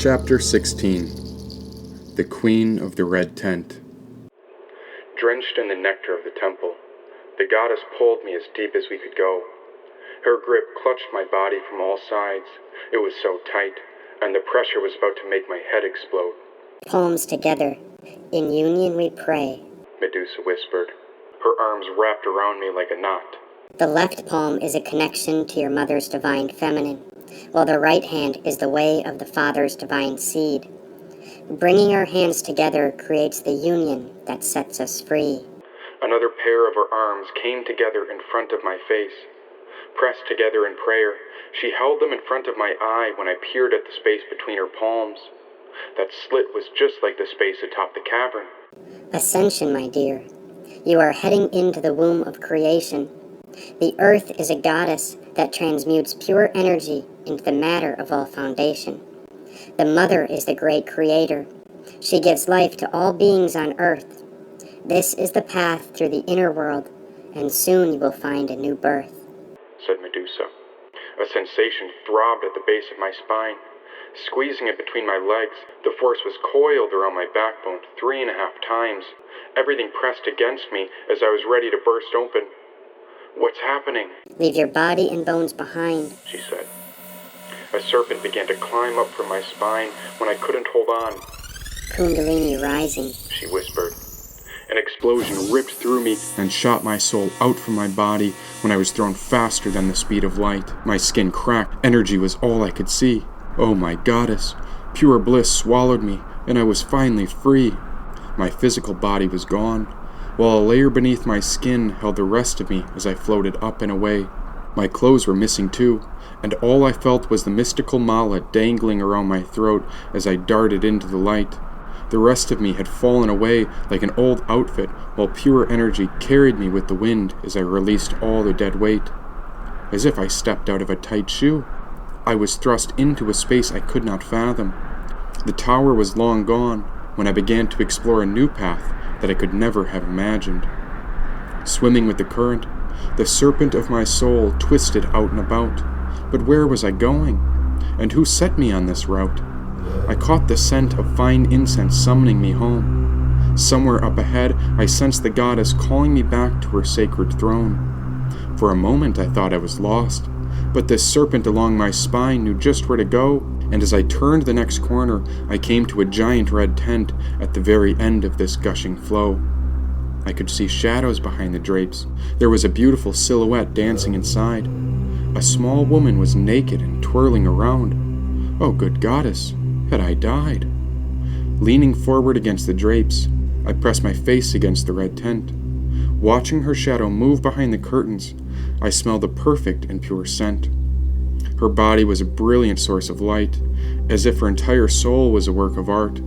Chapter 16. The Queen of the Red Tent. Drenched in the nectar of the temple, the goddess pulled me as deep as we could go. Her grip clutched my body from all sides. It was so tight, and the pressure was about to make my head explode. Palms together. In union we pray, Medusa whispered, her arms wrapped around me like a knot. The left palm is a connection to your mother's divine feminine, while the right hand is the way of the father's divine seed. Bringing our hands together creates the union that sets us free. Another pair of her arms came together in front of my face. Pressed together in prayer, she held them in front of my eye when I peered at the space between her palms. That slit was just like the space atop the cavern. Ascension, my dear. You are heading into the womb of creation. The earth is a goddess that transmutes pure energy into the matter of all foundation. The mother is the great creator. She gives life to all beings on earth. This is the path through the inner world, and soon you will find a new birth, said Medusa. A sensation throbbed at the base of my spine. Squeezing it between my legs, the force was coiled around my backbone 3.5 times. Everything pressed against me as I was ready to burst open. What's happening? Leave your body and bones behind, she said. A serpent began to climb up from my spine when I couldn't hold on. Kundalini rising, she whispered. An explosion ripped through me and shot my soul out from my body when I was thrown faster than the speed of light. My skin cracked. Energy was all I could see. Oh, my goddess. Pure bliss swallowed me, and I was finally free. My physical body was gone, while a layer beneath my skin held the rest of me as I floated up and away. My clothes were missing too, and all I felt was the mystical mala dangling around my throat as I darted into the light. The rest of me had fallen away like an old outfit, while pure energy carried me with the wind as I released all the dead weight. As if I stepped out of a tight shoe, I was thrust into a space I could not fathom. The tower was long gone when I began to explore a new path that I could never have imagined. Swimming with the current, the serpent of my soul twisted out and about. But where was I going? And who set me on this route? I caught the scent of fine incense summoning me home. Somewhere up ahead, I sensed the goddess calling me back to her sacred throne. For a moment, I thought I was lost, but this serpent along my spine knew just where to go, and as I turned the next corner, I came to a giant red tent at the very end of this gushing flow. I could see shadows behind the drapes. There was a beautiful silhouette dancing inside. A small woman was naked and twirling around. Oh, good goddess, had I died? Leaning forward against the drapes, I pressed my face against the red tent. Watching her shadow move behind the curtains, I smelled the perfect and pure scent. Her body was a brilliant source of light, as if her entire soul was a work of art.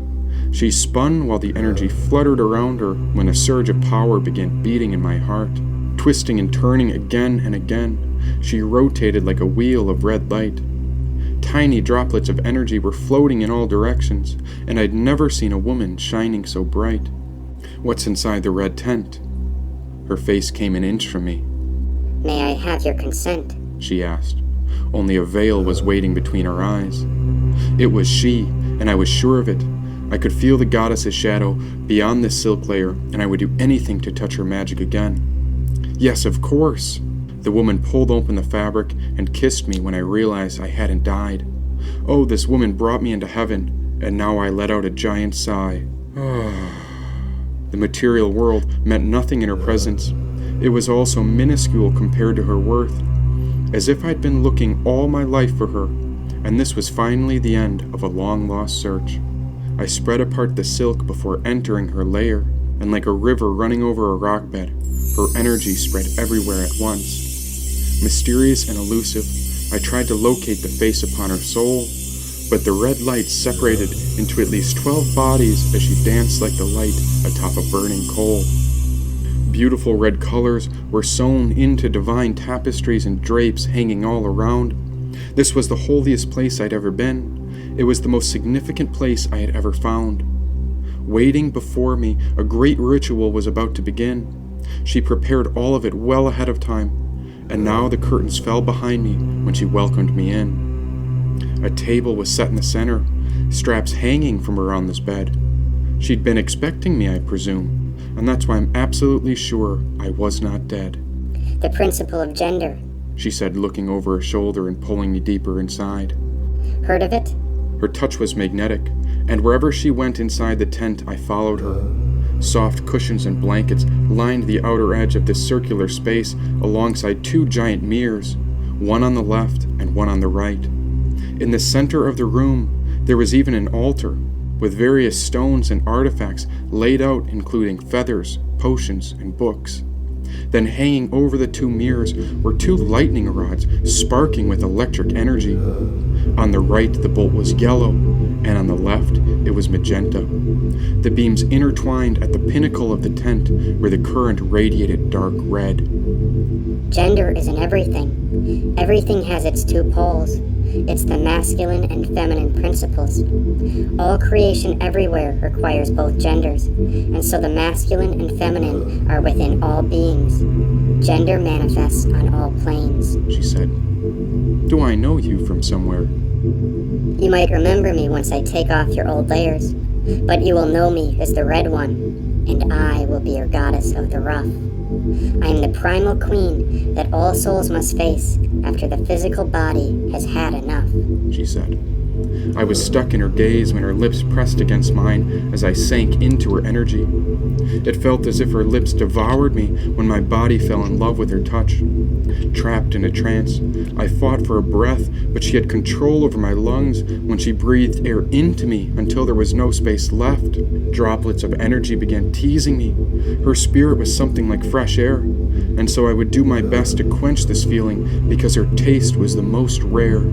She spun while the energy fluttered around her when a surge of power began beating in my heart. Twisting and turning again and again, she rotated like a wheel of red light. Tiny droplets of energy were floating in all directions, and I'd never seen a woman shining so bright. What's inside the red tent? Her face came an inch from me. May I have your consent? She asked. Only a veil was waiting between her eyes. It was she, and I was sure of it. I could feel the goddess's shadow beyond this silk layer, and I would do anything to touch her magic again. Yes, of course. The woman pulled open the fabric and kissed me when I realized I hadn't died. Oh, this woman brought me into heaven, and now I let out a giant sigh. The material world meant nothing in her presence. It was all so minuscule compared to her worth, as if I'd been looking all my life for her, and this was finally the end of a long-lost search. I spread apart the silk before entering her lair, and like a river running over a rock bed, her energy spread everywhere at once. Mysterious and elusive, I tried to locate the face upon her soul, but the red light separated into at least 12 bodies as she danced like the light atop a burning coal. Beautiful red colors were sewn into divine tapestries and drapes hanging all around. This was the holiest place I'd ever been. It was the most significant place I had ever found. Waiting before me, a great ritual was about to begin. She prepared all of it well ahead of time, and now the curtains fell behind me when she welcomed me in. A table was set in the center, straps hanging from around this bed. She'd been expecting me, I presume, and that's why I'm absolutely sure I was not dead. The principle of gender. She said, looking over her shoulder and pulling me deeper inside. Heard of it? Her touch was magnetic, and wherever she went inside the tent, I followed her. Soft cushions and blankets lined the outer edge of this circular space alongside two giant mirrors, one on the left and one on the right. In the center of the room, there was even an altar, with various stones and artifacts laid out, including feathers, potions, and books. Then hanging over the two mirrors were two lightning rods sparking with electric energy. On the right, the bolt was yellow, and on the left, it was magenta. The beams intertwined at the pinnacle of the tent where the current radiated dark red. Gender is in everything. Everything has its two poles. It's the masculine and feminine principles. All creation everywhere requires both genders, and so the masculine and feminine are within all beings. Gender manifests on all planes, she said. Do I know you from somewhere? You might remember me once I take off your old layers, but you will know me as the Red One, and I will be your goddess of the rough. I am the primal queen that all souls must face after the physical body has had enough, she said. I was stuck in her gaze when her lips pressed against mine as I sank into her energy. It felt as if her lips devoured me when my body fell in love with her touch. Trapped in a trance, I fought for a breath, but she had control over my lungs when she breathed air into me until there was no space left. Droplets of energy began teasing me. Her spirit was something like fresh air, and so I would do my best to quench this feeling because her taste was the most rare.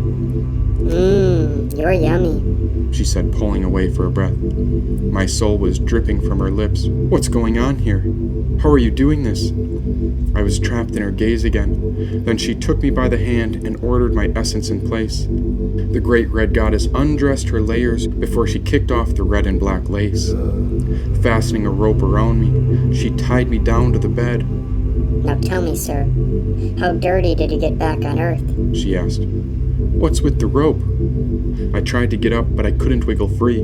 You're yummy, she said, pulling away for a breath. My soul was dripping from her lips. What's going on here? How are you doing this? I was trapped in her gaze again. Then she took me by the hand and ordered my essence in place. The great red goddess undressed her layers before she kicked off the red and black lace. Fastening a rope around me, she tied me down to the bed. Now tell me, sir, how dirty did you get back on Earth? She asked. What's with the rope? I tried to get up, but I couldn't wiggle free.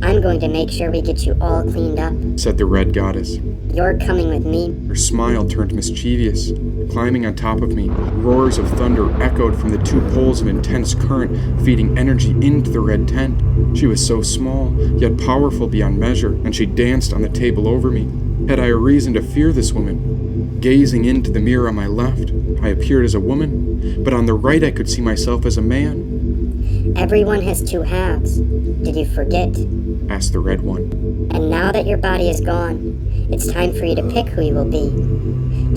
I'm going to make sure we get you all cleaned up, said the red goddess. You're coming with me. Her smile turned mischievous. Climbing on top of me, roars of thunder echoed from the two poles of intense current, feeding energy into the red tent. She was so small, yet powerful beyond measure, and she danced on the table over me. Had I a reason to fear this woman? Gazing into the mirror on my left, I appeared as a woman, but on the right I could see myself as a man. Everyone has two halves. Did you forget? Asked the red one. And now that your body is gone, it's time for you to pick who you will be.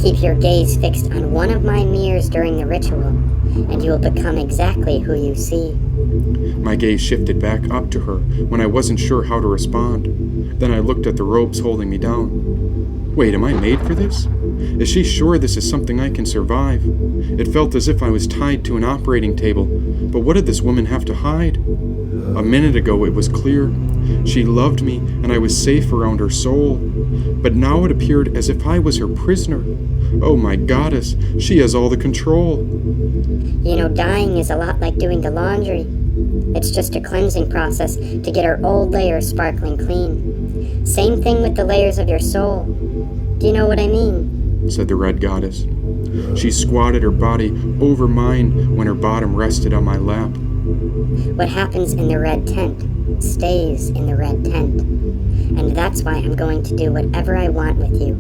Keep your gaze fixed on one of my mirrors during the ritual, and you will become exactly who you see. My gaze shifted back up to her when I wasn't sure how to respond. Then I looked at the ropes holding me down. Wait, am I made for this? Is she sure this is something I can survive? It felt as if I was tied to an operating table, but what did this woman have to hide? A minute ago it was clear. She loved me and I was safe around her soul. But now it appeared as if I was her prisoner. Oh my goddess, she has all the control. You know, dying is a lot like doing the laundry. It's just a cleansing process to get our old layers sparkling clean. Same thing with the layers of your soul. Do you know what I mean? Said the red goddess. She squatted her body over mine when her bottom rested on my lap. What happens in the red tent stays in the red tent. And that's why I'm going to do whatever I want with you.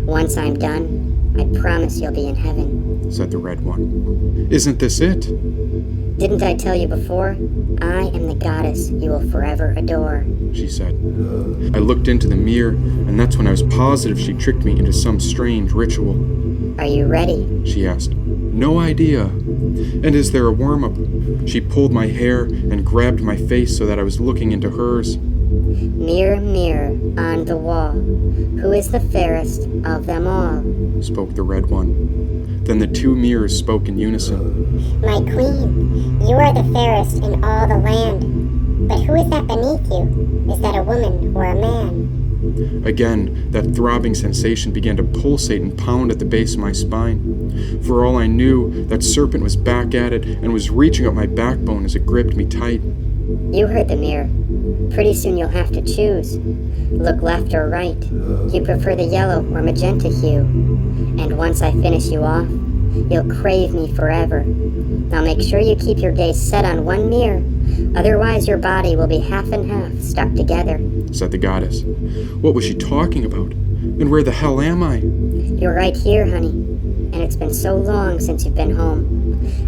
Once I'm done, I promise you'll be in heaven, said the red one. Isn't this it? Didn't I tell you before? I am the goddess you will forever adore, she said. I looked into the mirror, and that's when I was positive she tricked me into some strange ritual. Are you ready? She asked. No idea. And is there a warm-up? She pulled my hair and grabbed my face so that I was looking into hers. Mirror, mirror on the wall, who is the fairest of them all? Spoke the red one. Then the two mirrors spoke in unison. My queen, you are the fairest in all the land. But who is that beneath you? Is that a woman or a man? Again, that throbbing sensation began to pulsate and pound at the base of my spine. For all I knew, that serpent was back at it and was reaching up my backbone as it gripped me tight. You heard the mirror. Pretty soon you'll have to choose. Look left or right. You prefer the yellow or magenta hue. And once I finish you off, you'll crave me forever. Now make sure you keep your gaze set on one mirror, otherwise your body will be half and half stuck together, said the goddess. What was she talking about? And where the hell am I? You're right here, honey, and it's been so long since you've been home.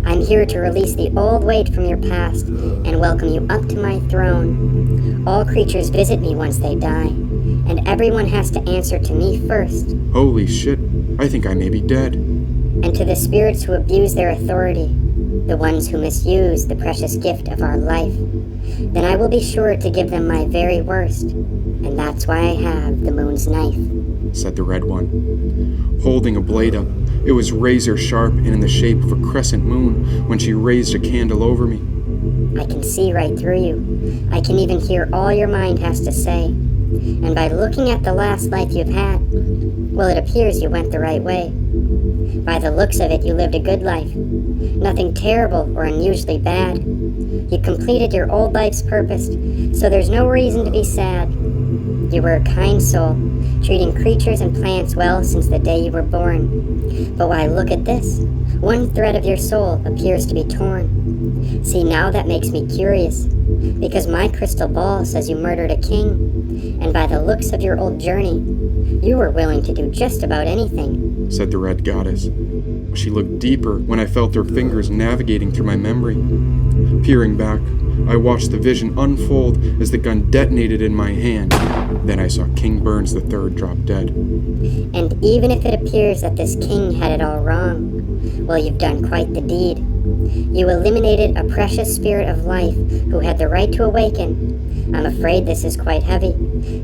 I'm here to release the old weight from your past and welcome you up to my throne. All creatures visit me once they die, and everyone has to answer to me first. Holy shit, I think I may be dead. And to the spirits who abuse their authority, the ones who misuse the precious gift of our life, then I will be sure to give them my very worst, and that's why I have the moon's knife, said the red one, holding a blade up. It was razor sharp and in the shape of a crescent moon when she raised a candle over me. I can see right through you. I can even hear all your mind has to say. And by looking at the last life you've had, well, it appears you went the right way. By the looks of it, you lived a good life. Nothing terrible or unusually bad. You completed your old life's purpose, so there's no reason to be sad. You were a kind soul, treating creatures and plants well since the day you were born. But why, look at this. One thread of your soul appears to be torn. See, now that makes me curious, because my crystal ball says you murdered a king, and by the looks of your old journey, you were willing to do just about anything, said the red goddess. She looked deeper when I felt her fingers navigating through my memory. Peering back, I watched the vision unfold as the gun detonated in my hand. Then I saw King Burns III drop dead. And even if it appears that this king had it all wrong, well, you've done quite the deed. You eliminated a precious spirit of life who had the right to awaken. I'm afraid this is quite heavy.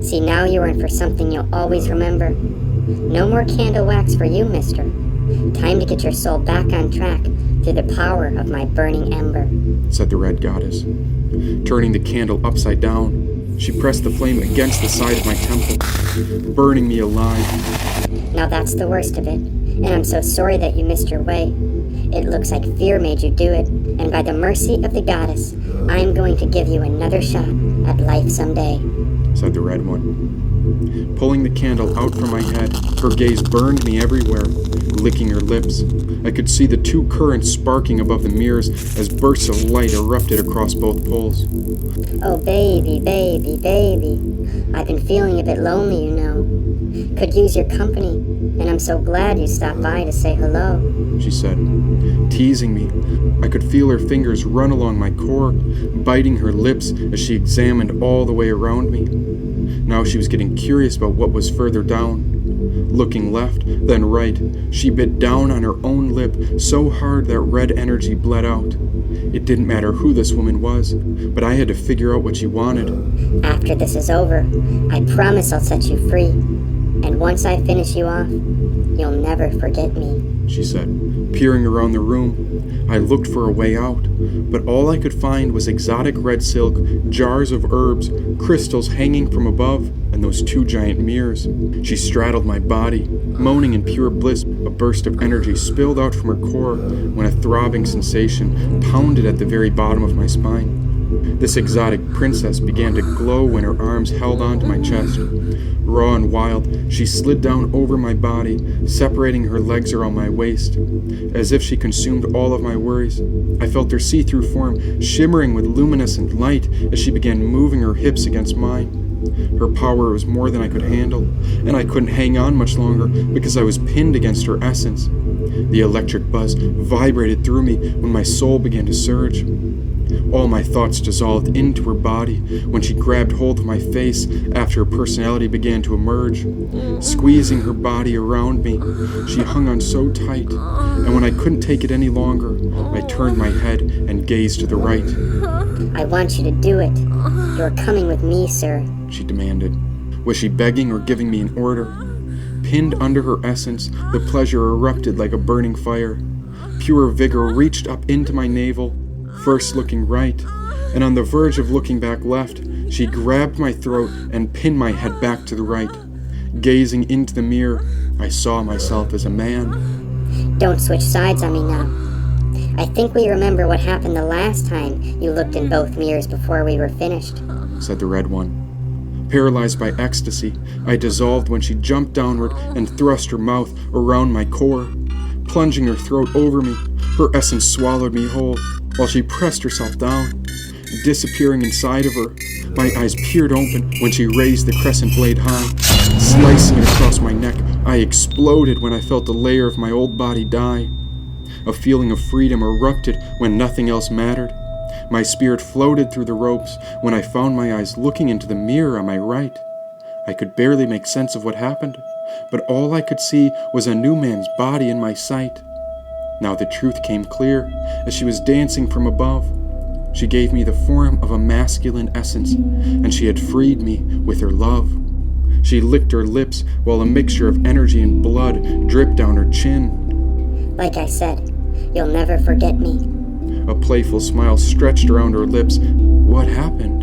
See, now you are in for something you'll always remember. No more candle wax for you, mister. Time to get your soul back on track through the power of my burning ember, said the red goddess. Turning the candle upside down, she pressed the flame against the side of my temple, burning me alive. Now that's the worst of it, and I'm so sorry that you missed your way. It looks like fear made you do it, and by the mercy of the goddess, I'm going to give you another shot at life someday, said the red one. Pulling the candle out from my head, her gaze burned me everywhere, licking her lips. I could see the two currents sparking above the mirrors as bursts of light erupted across both poles. Oh, baby, baby, baby. I've been feeling a bit lonely, you know. Could use your company, and I'm so glad you stopped by to say hello, she said, teasing me. I could feel her fingers run along my core, biting her lips as she examined all the way around me. Now she was getting curious about what was further down. Looking left, then right, she bit down on her own lip so hard that red energy bled out. It didn't matter who this woman was, but I had to figure out what she wanted. After this is over, I promise I'll set you free. And once I finish you off, you'll never forget me, she said, peering around the room. I looked for a way out, but all I could find was exotic red silk, jars of herbs, crystals hanging from above, and those two giant mirrors. She straddled my body, moaning in pure bliss. A burst of energy spilled out from her core when a throbbing sensation pounded at the very bottom of my spine. This exotic princess began to glow when her arms held onto my chest. Raw and wild, she slid down over my body, separating her legs around my waist. As if she consumed all of my worries, I felt her see-through form shimmering with luminescent light as she began moving her hips against mine. Her power was more than I could handle, and I couldn't hang on much longer because I was pinned against her essence. The electric buzz vibrated through me when my soul began to surge. All my thoughts dissolved into her body when she grabbed hold of my face after her personality began to emerge. Squeezing her body around me, she hung on so tight, and when I couldn't take it any longer, I turned my head and gazed to the right. I want you to do it. You're coming with me, sir, she demanded. Was she begging or giving me an order? Pinned under her essence, the pleasure erupted like a burning fire. Pure vigor reached up into my navel, first looking right, and on the verge of looking back left, she grabbed my throat and pinned my head back to the right. Gazing into the mirror, I saw myself as a man. Don't switch sides on me now. I think we remember what happened the last time you looked in both mirrors before we were finished, said the red one. Paralyzed by ecstasy, I dissolved when she jumped downward and thrust her mouth around my core. Plunging her throat over me, her essence swallowed me whole, while she pressed herself down. Disappearing inside of her, my eyes peered open when she raised the crescent blade high. Slicing it across my neck, I exploded when I felt a layer of my old body die. A feeling of freedom erupted when nothing else mattered. My spirit floated through the ropes when I found my eyes looking into the mirror on my right. I could barely make sense of what happened, but all I could see was a new man's body in my sight. Now the truth came clear as she was dancing from above. She gave me the form of a masculine essence, and she had freed me with her love. She licked her lips while a mixture of energy and blood dripped down her chin. Like I said, you'll never forget me. A playful smile stretched around her lips. What happened?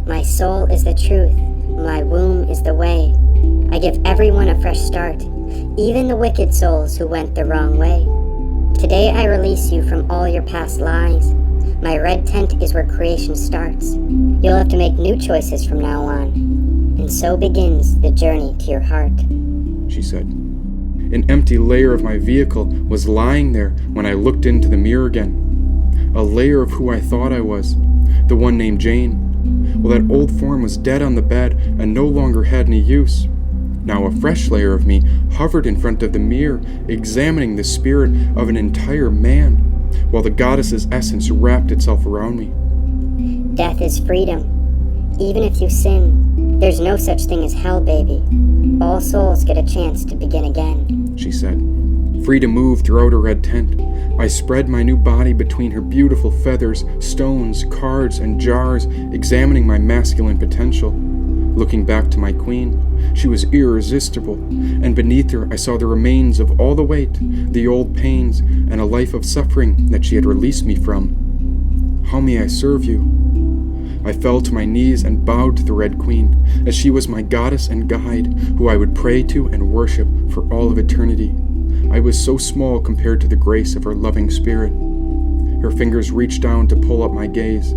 My soul is the truth. My womb is the way. I give everyone a fresh start, even the wicked souls who went the wrong way. Today I release you from all your past lies. My red tent is where creation starts. You'll have to make new choices from now on. And so begins the journey to your heart, she said. An empty layer of my vehicle was lying there when I looked into the mirror again. A layer of who I thought I was, the one named Jane. Well, that old form was dead on the bed and no longer had any use. Now a fresh layer of me hovered in front of the mirror, examining the spirit of an entire man, while the goddess's essence wrapped itself around me. Death is freedom. Even if you sin, there's no such thing as hell, baby. All souls get a chance to begin again, she said. Free to move throughout her red tent, I spread my new body between her beautiful feathers, stones, cards, and jars, examining my masculine potential. Looking back to my queen, she was irresistible, and beneath her I saw the remains of all the weight, the old pains, and a life of suffering that she had released me from. How may I serve you? I fell to my knees and bowed to the Red Queen, as she was my goddess and guide, who I would pray to and worship for all of eternity. I was so small compared to the grace of her loving spirit. Her fingers reached down to pull up my gaze.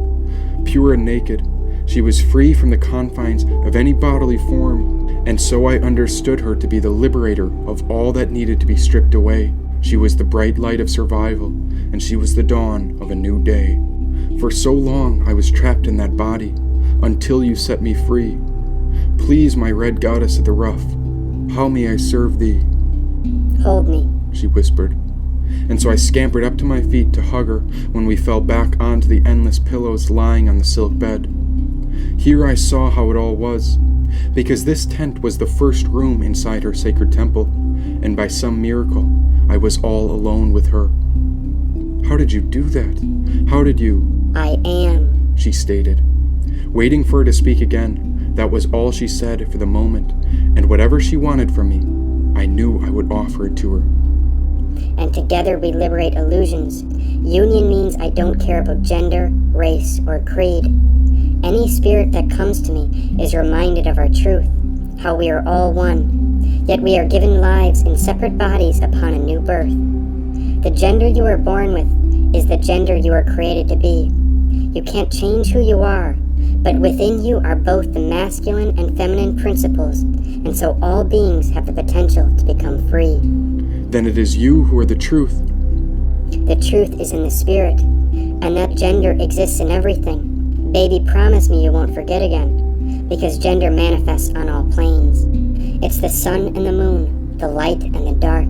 Pure and naked, she was free from the confines of any bodily form, and so I understood her to be the liberator of all that needed to be stripped away. She was the bright light of survival, and she was the dawn of a new day. For so long I was trapped in that body, until you set me free. Please, my red goddess of the rough, how may I serve thee? Hold me, she whispered. And so I scampered up to my feet to hug her when we fell back onto the endless pillows lying on the silk bed. Here I saw how it all was, because this tent was the first room inside her sacred temple, and by some miracle, I was all alone with her. How did you do that? How did you? I am, she stated. Waiting for her to speak again, that was all she said for the moment, and whatever she wanted from me, I knew I would offer it to her. And together we liberate illusions. Union means I don't care about gender, race, or creed. Any spirit that comes to me is reminded of our truth, how we are all one, yet we are given lives in separate bodies upon a new birth. The gender you are born with is the gender you are created to be. You can't change who you are, but within you are both the masculine and feminine principles, and so all beings have the potential to become free. Then it is you who are the truth. The truth is in the spirit, and that gender exists in everything. Baby, promise me you won't forget again, because gender manifests on all planes. It's the sun and the moon, the light and the dark,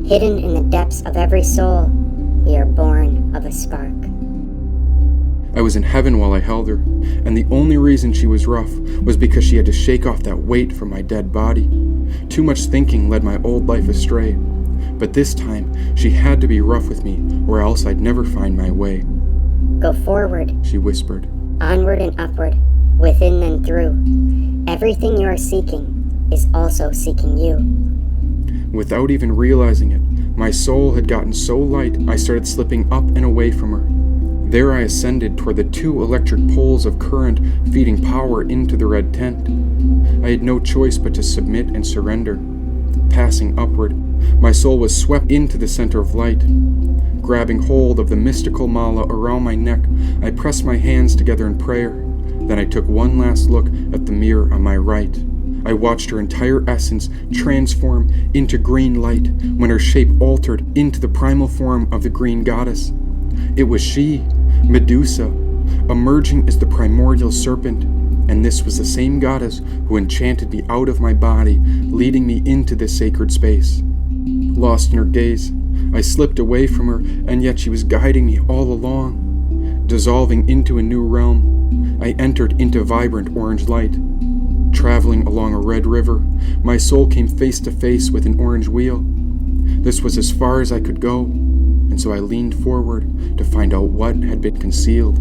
hidden in the depths of every soul. We are born of a spark. I was in heaven while I held her, and the only reason she was rough was because she had to shake off that weight from my dead body. Too much thinking led my old life astray, but this time she had to be rough with me, or else I'd never find my way. Go forward, she whispered. Onward and upward, within and through. Everything you are seeking is also seeking you. Without even realizing it, my soul had gotten so light I started slipping up and away from her. There I ascended toward the 2 electric poles of current feeding power into the red tent. I had no choice but to submit and surrender. Passing upward, My soul was swept into the center of light. Grabbing hold of the mystical mala around my neck, I pressed my hands together in prayer. Then I took one last look at the mirror on my right. I watched her entire essence transform into green light when her shape altered into the primal form of the green goddess. It was she, Medusa, emerging as the primordial serpent, and this was the same goddess who enchanted me out of my body, leading me into this sacred space. Lost in her gaze, I slipped away from her, and yet she was guiding me all along. Dissolving into a new realm, I entered into vibrant orange light. Traveling along a red river, my soul came face to face with an orange wheel. This was as far as I could go, and so I leaned forward to find out what had been concealed.